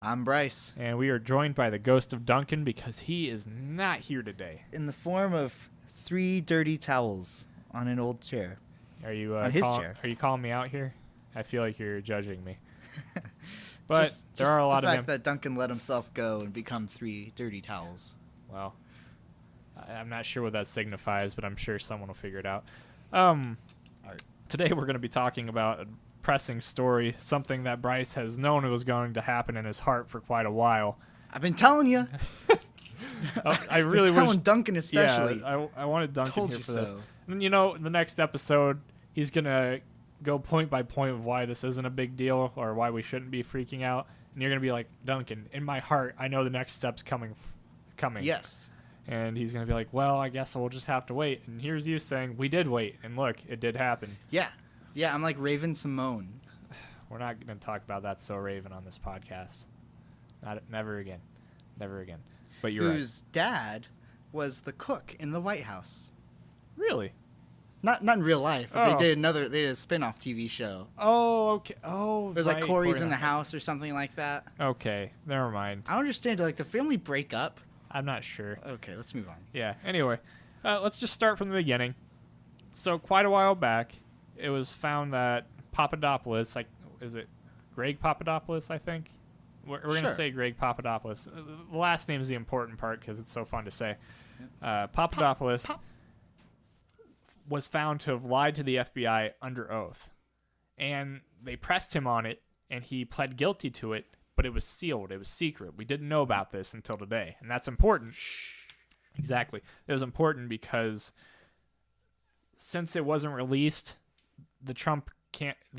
I'm Bryce. And we are joined by the ghost of Duncan because he is not here today. In the form of 3 dirty towels on an old chair. Are you on his chair. Are you calling me out here? I feel like you're judging me. But there are a lot the of fact that Duncan let himself go and become 3 dirty towels. Well, I'm not sure what that signifies, but I'm sure someone will figure it out. Today we're going to be talking about a pressing story, something that Bryce has known was going to happen in his heart for quite a while. I've been telling you. I really wish Duncan especially. Yeah, I wanted Duncan Told here you for this. so. And in the next episode, he's going to go point by point of why this isn't a big deal or why we shouldn't be freaking out. And you're going to be like, Duncan, in my heart, I know the next step's coming. Yes. And he's going to be like, well, I guess we'll just have to wait. And here's you saying, we did wait. And look, it did happen. Yeah. Yeah, I'm like Raven Simone. We're not going to talk about that so Raven on this podcast. Never again. Never again. But you're Whose dad was the cook in the White House. Really? Not in real life, but they did a spin-off TV show. Oh, okay. Oh, it was like Corey's in the House or something like that. Okay, never mind. I don't understand. Like, the family break up? I'm not sure. Okay, let's move on. Yeah, anyway. Let's just start from the beginning. So, quite a while back, it was found that Papadopoulos, is it Greg Popadopoulos, I think? We're going to say Greg Popadopoulos. The last name is the important part because it's so fun to say. Papadopoulos was found to have lied to the FBI under oath. And they pressed him on it, and he pled guilty to it, but it was sealed. It was secret. We didn't know about this until today, and that's important. Exactly. It was important because since it wasn't released, the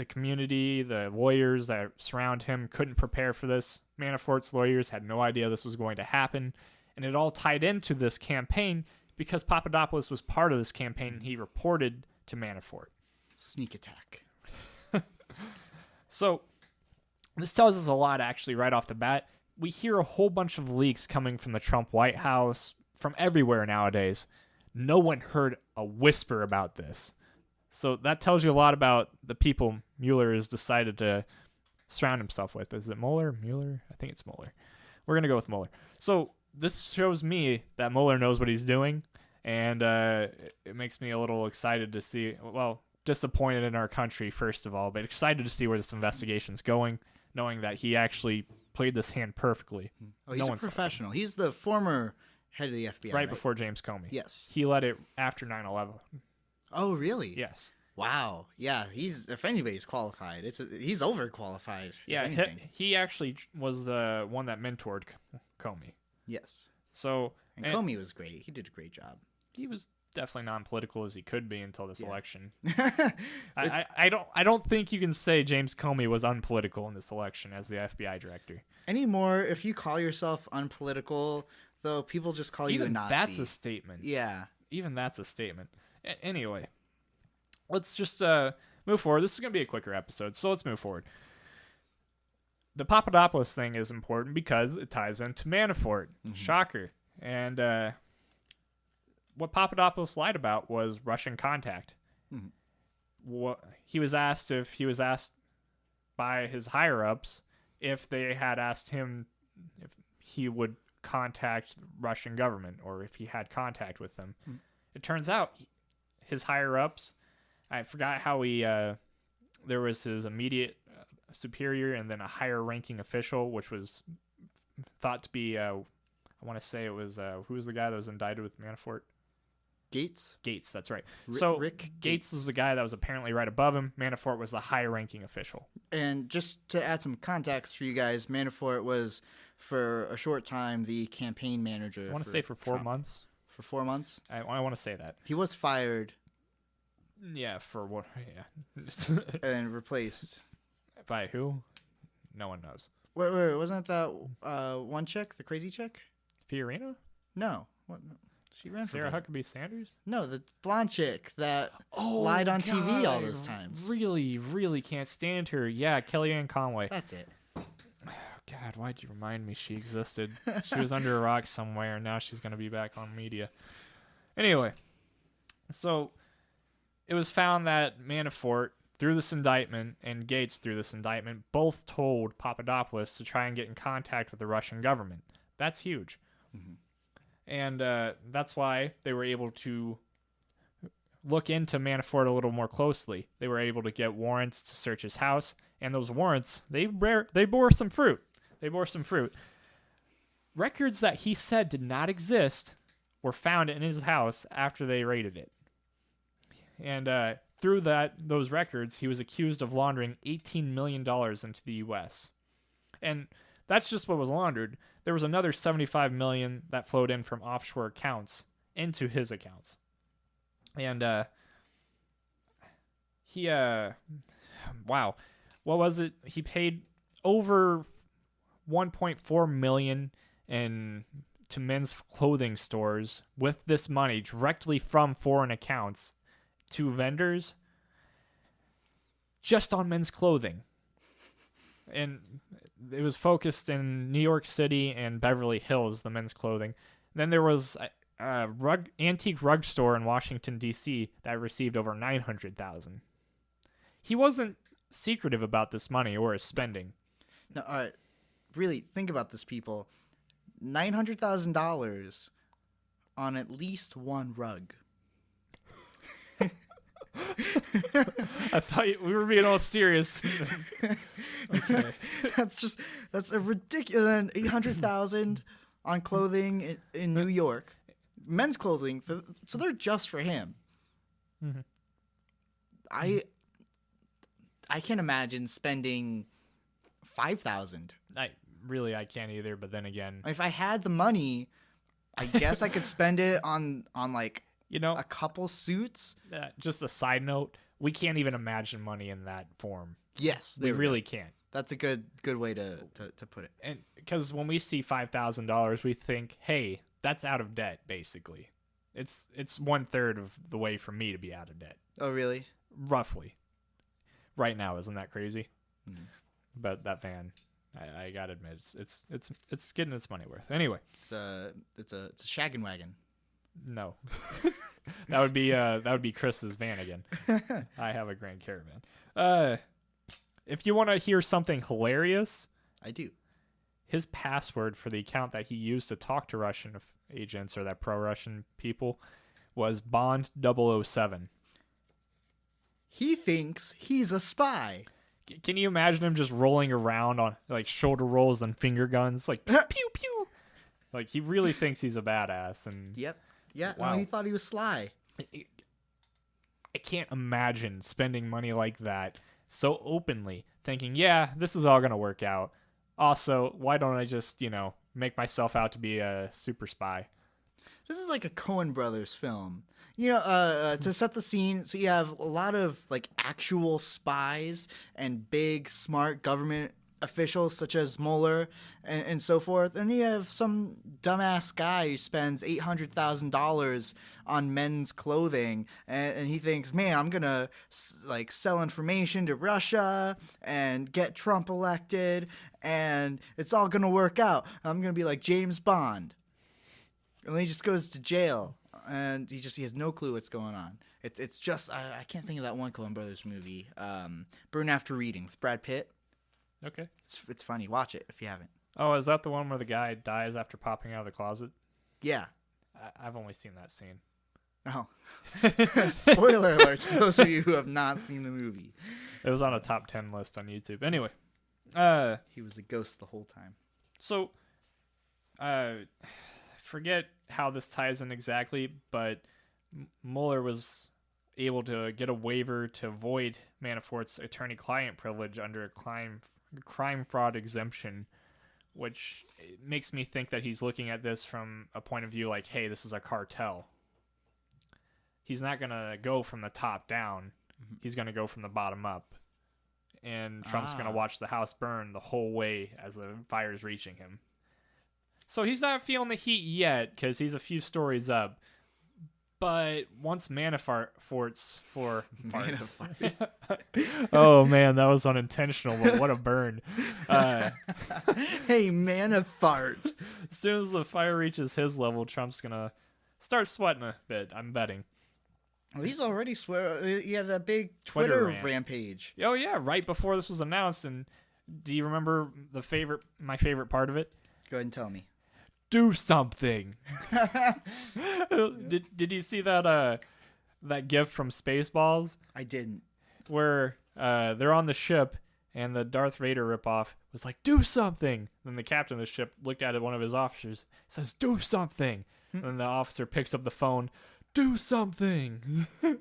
community, the lawyers that surround him couldn't prepare for this. Manafort's lawyers had no idea this was going to happen, and it all tied into this campaign because Papadopoulos was part of this campaign and he reported to Manafort. Sneak attack. So this tells us a lot, actually, right off the bat. We hear a whole bunch of leaks coming from the Trump White House, from everywhere nowadays. No one heard a whisper about this. So that tells you a lot about the people Mueller has decided to surround himself with. Is it Mueller? I think it's Mueller. We're going to go with Mueller. So this shows me that Mueller knows what he's doing, and it makes me a little excited to see, well, disappointed in our country, first of all, but excited to see where this investigation's going, knowing that he actually played this hand perfectly. Oh, he's a professional. He's the former head of the FBI. Right before James Comey. Yes. He led it after 9/11. Oh, really? Yes. Wow. Yeah, if anybody's qualified, he's overqualified. Yeah, he actually was the one that mentored Comey. Yes. So and Comey was great. He did a great job. He was definitely non-political as he could be until this election. I don't think you can say James Comey was unpolitical in this election as the FBI director. Anymore, if you call yourself unpolitical, though, people just call you a Nazi. That's a statement. Yeah. Even that's a statement. Anyway, let's just move forward. This is going to be a quicker episode, so let's move forward. The Papadopoulos thing is important because it ties into Manafort. Mm-hmm. Shocker. And what Papadopoulos lied about was Russian contact. Mm-hmm. He was asked by his higher-ups if they had asked him if he would contact the Russian government or if he had contact with them. Mm-hmm. It turns out his higher-ups, I forgot how there was his immediate superior and then a higher-ranking official, which was thought to be, I want to say it was, who was the guy that was indicted with Manafort? Gates, that's right. Rick Gates is the guy that was apparently right above him. Manafort was the higher-ranking official. And just to add some context for you guys, Manafort was, for a short time, the campaign manager. I want to say for 4 months. For 4 months? I want to say that. He was fired. Yeah, for what? Yeah. And replaced. By who? No one knows. Wait, wasn't that one chick, the crazy chick? Fiorina? No. What? She ran for Sarah Huckabee Sanders? No, the blonde chick that lied on TV all those times. Really, really can't stand her. Yeah, Kellyanne Conway. That's it. God, why'd you remind me she existed? She was under a rock somewhere, and now she's going to be back on media. Anyway, so it was found that Manafort, through this indictment and Gates through this indictment both told Papadopoulos to try and get in contact with the Russian government. That's huge. Mm-hmm. And that's why they were able to look into Manafort a little more closely. They were able to get warrants to search his house, and those warrants, they bore some fruit. Records that he said did not exist were found in his house after they raided it. And through those records, he was accused of laundering $18 million into the U.S. And that's just what was laundered. There was another $75 million that flowed in from offshore accounts into his accounts. And wow, what was it? He paid over $1.4 million to men's clothing stores with this money directly from foreign accounts to vendors just on men's clothing. And it was focused in New York City and Beverly Hills, the men's clothing. Then there was antique rug store in Washington, D.C. that received over $900,000. He wasn't secretive about this money or his spending. No, all right. Really, think about this, people. $900,000 on at least one rug. I thought we were being all serious. Okay. That's a ridiculous. $800,000 on clothing in New York. Men's clothing, so they're just for him. Mm-hmm. I can't imagine spending $5,000. I can't either. But then again, if I had the money, I guess I could spend it on like a couple suits. Just a side note: we can't even imagine money in that form. Yes, we really can't. That's a good way to put it. And because when we see $5,000, we think, hey, that's out of debt, basically. It's 1/3 of the way for me to be out of debt. Oh, really? Roughly. Right now, isn't that crazy? Mm-hmm. But that van, I gotta admit, it's getting its money worth. Anyway, it's a shaggin' wagon. No, that would be Chris's van again. I have a Grand Caravan. If you want to hear something hilarious, I do. His password for the account that he used to talk to Russian agents or that pro-Russian people was Bond 007. He thinks he's a spy. Can you imagine him just rolling around on like shoulder rolls and finger guns, like pew pew pew? Like he really thinks he's a badass. And yep, yeah. Wow. No, he thought he was sly. I can't imagine spending money like that so openly, thinking, yeah, this is all gonna work out. Also, why don't I just make myself out to be a super spy? This is like a Coen Brothers film. To set the scene, so you have a lot of like actual spies and big, smart government officials such as Mueller and so forth. And you have some dumbass guy who spends $800,000 on men's clothing. And he thinks, man, I'm going to like sell information to Russia and get Trump elected. And it's all going to work out. I'm going to be like James Bond. And then he just goes to jail. And he has no clue what's going on. It's just I can't think of that one Coen Brothers movie, Burn After Reading with Brad Pitt. Okay, it's funny. Watch it if you haven't. Oh, is that the one where the guy dies after popping out of the closet? Yeah, I've only seen that scene. Oh, spoiler alert to those of you who have not seen the movie. It was on a top 10 list on YouTube. Anyway, he was a ghost the whole time. So, forget how this ties in exactly, but Mueller was able to get a waiver to avoid Manafort's attorney-client privilege under a crime fraud exemption, which makes me think that he's looking at this from a point of view like, hey, this is a cartel. He's not going to go from the top down. Mm-hmm. He's going to go from the bottom up. And Trump's going to watch the house burn the whole way as the fire's reaching him. So he's not feeling the heat yet because he's a few stories up. But once Manafort's for farts. Oh man, that was unintentional, but what a burn. Hey, Manafort. As soon as the fire reaches his level, Trump's going to start sweating a bit, I'm betting. Well, he's already yeah, that big Twitter Twitter rampage. Oh yeah, right before this was announced. And do you remember my favorite part of it? Go ahead and tell me. Do something. Did you see that GIF from Spaceballs? I didn't. Where they're on the ship and the Darth Vader ripoff was like, "Do something." Then the captain of the ship looked at one of his officers, says, "Do something." And the officer picks up the phone, "Do something," and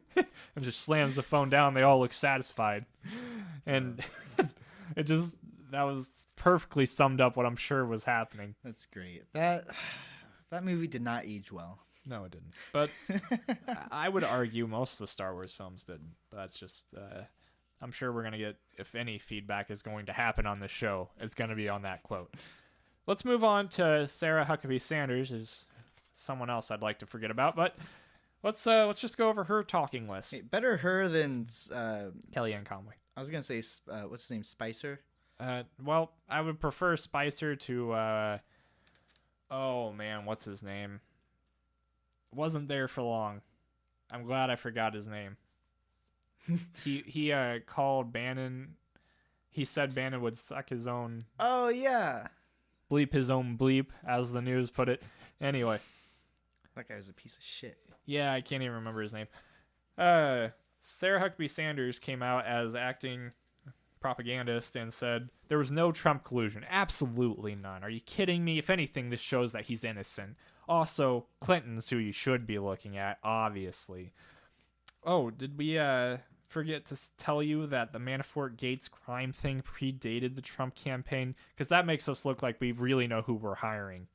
just slams the phone down. They all look satisfied, and that was perfectly summed up what I'm sure was happening. That's great. That movie did not age well. No, it didn't. But I would argue most of the Star Wars films didn't. That's just, I'm sure we're going to get, if any feedback is going to happen on this show, it's going to be on that quote. Let's move on to Sarah Huckabee Sanders, is someone else I'd like to forget about. But let's just go over her talking list. Hey, better her than Kellyanne Conway. I was going to say, what's his name, Spicer? Well, I would prefer Spicer to, oh man, what's his name? Wasn't there for long. I'm glad I forgot his name. He called Bannon. He said Bannon would suck his own. Oh yeah. Bleep his own bleep, as the news put it. Anyway. That guy was a piece of shit. Yeah, I can't even remember his name. Sarah Huckabee Sanders came out as acting propagandist and said there was no Trump collusion. Absolutely none. Are you kidding me? If anything, this shows that he's innocent. Also, Clinton's who you should be looking at, obviously. Oh, did we forget to tell you that the Manafort Gates crime thing predated the Trump campaign? Because that makes us look like we really know who we're hiring.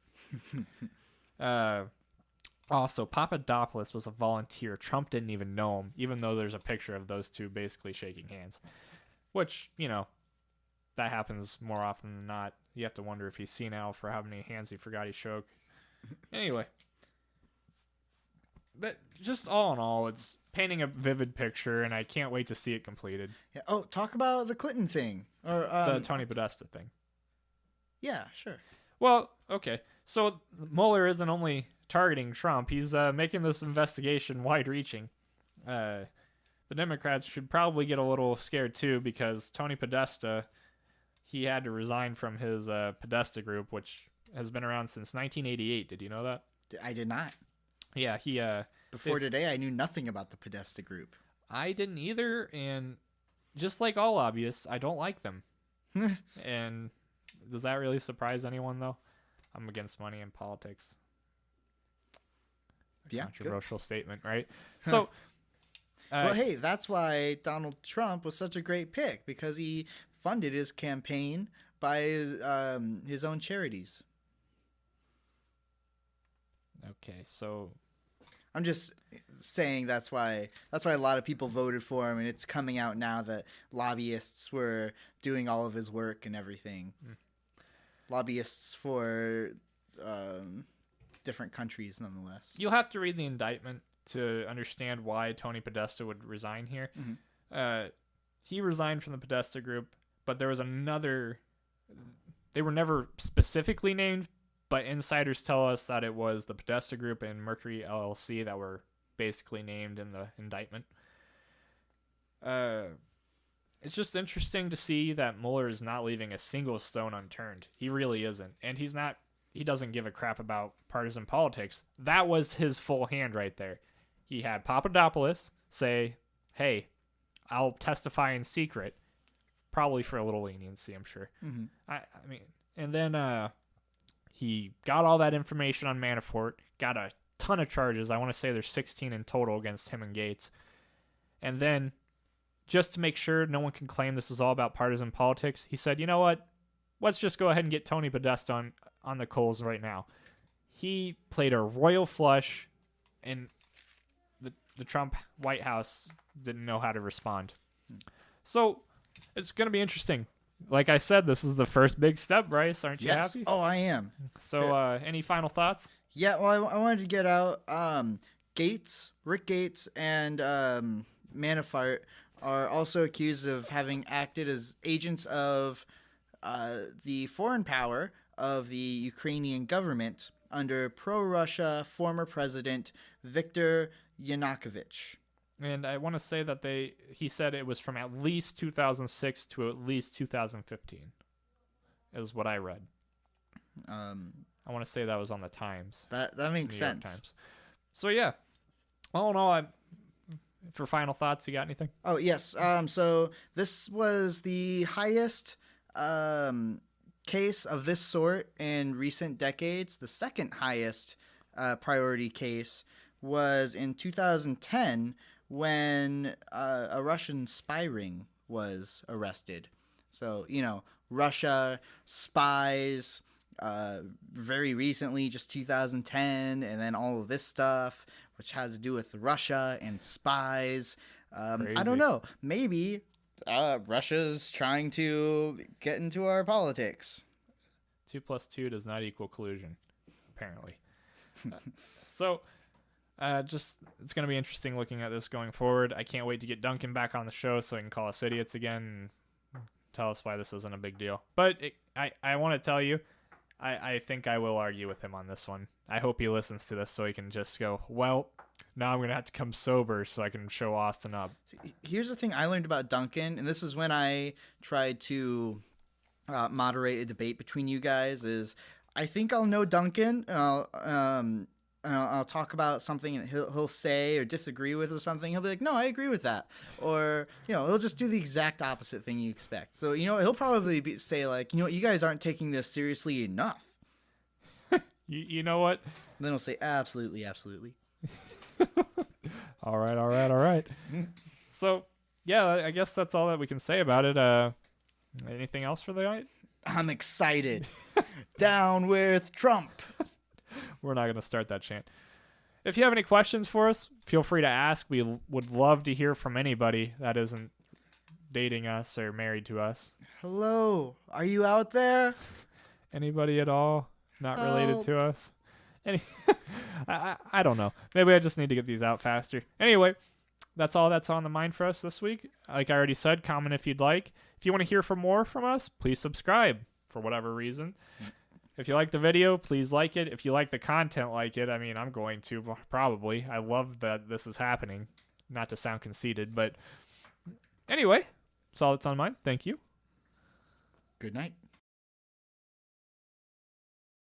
Also, Papadopoulos was a volunteer. Trump didn't even know him, even though there's a picture of those two basically shaking hands. Which, that happens more often than not. You have to wonder if he's senile for how many hands he forgot he shook. Anyway, but just all in all, it's painting a vivid picture, and I can't wait to see it completed. Yeah. Oh, talk about the Clinton thing, or The Tony Podesta thing. Yeah, sure. Well, okay. So Mueller isn't only targeting Trump; he's making this investigation wide-reaching. The Democrats should probably get a little scared too, because Tony Podesta, he had to resign from his Podesta group, which has been around since 1988. Did you know that? I did not. Yeah, he before today I knew nothing about the Podesta group. I didn't either, and just like all lobbyists, I don't like them. And does that really surprise anyone, though? I'm against money in politics. Yeah, controversial statement, right? So, well, hey, that's why Donald Trump was such a great pick, because he funded his campaign by his own charities. Okay, so I'm just saying that's why a lot of people voted for him, and it's coming out now that lobbyists were doing all of his work and everything. Lobbyists for different countries, nonetheless. You'll have to read the indictment to understand why Tony Podesta would resign here. Mm-hmm. He resigned from the Podesta group, but there was another. They were never specifically named, but insiders tell us that it was the Podesta Group and Mercury LLC that were basically named in the indictment. It's just interesting to see that Mueller is not leaving a single stone unturned. He really isn't. And he doesn't give a crap about partisan politics. That was his full hand right there. He had Papadopoulos say, hey, I'll testify in secret, probably for a little leniency, I'm sure. Mm-hmm. I mean, and then he got all that information on Manafort, got a ton of charges. I want to say there's 16 in total against him and Gates. And then, just to make sure no one can claim this is all about partisan politics, he said, you know what? Let's just go ahead and get Tony Podesta on the coals right now. He played a royal flush, and the Trump White House didn't know how to respond. So it's going to be interesting. Like I said, this is the first big step, Bryce. Aren't you happy? Oh, I am. So any final thoughts? Yeah, well, I wanted to get out Rick Gates, and Manafort are also accused of having acted as agents of the foreign power of the Ukrainian government under pro-Russia former president Viktor Yanukovych. And I want to say that he said it was from at least 2006 to at least 2015, is what I read. I want to say that was on the Times. That makes New York sense. Times. So yeah, all in all, for final thoughts, you got anything? Oh yes. So this was the highest case of this sort in recent decades. The second highest priority case was in 2010 when a Russian spy ring was arrested. So, Russia, spies, very recently, just 2010, and then all of this stuff, which has to do with Russia and spies. I don't know. Maybe Russia's trying to get into our politics. 2 + 2 does not equal collusion, apparently. So, it's going to be interesting looking at this going forward. I can't wait to get Duncan back on the show so he can call us idiots again and tell us why this isn't a big deal. But I want to tell you, I think I will argue with him on this one. I hope he listens to this so he can just go, well, now I'm going to have to come sober so I can show Austyn up. See, here's the thing I learned about Duncan, and this is when I tried to moderate a debate between you guys, is I think I'll know Duncan, and I'll talk about something and he'll say or disagree with or something. He'll be like, no, I agree with that. Or, he'll just do the exact opposite thing you expect. So, he'll probably say like, you guys aren't taking this seriously enough. You know what? And then he'll say, absolutely, absolutely. All right. So, yeah, I guess that's all that we can say about it. Anything else for the night? I'm excited. Down with Trump. We're not going to start that chant. If you have any questions for us, feel free to ask. We would love to hear from anybody that isn't dating us or married to us. Hello. Are you out there? Anybody at all not related to us? I don't know. Maybe I just need to get these out faster. Anyway, that's all that's on the mind for us this week. Like I already said, comment if you'd like. If you want to hear more from us, please subscribe for whatever reason. If you like the video, please like it. If you like the content like it, I'm going to probably. I love that this is happening. Not to sound conceited, but anyway, that's all that's on mine. Thank you. Good night.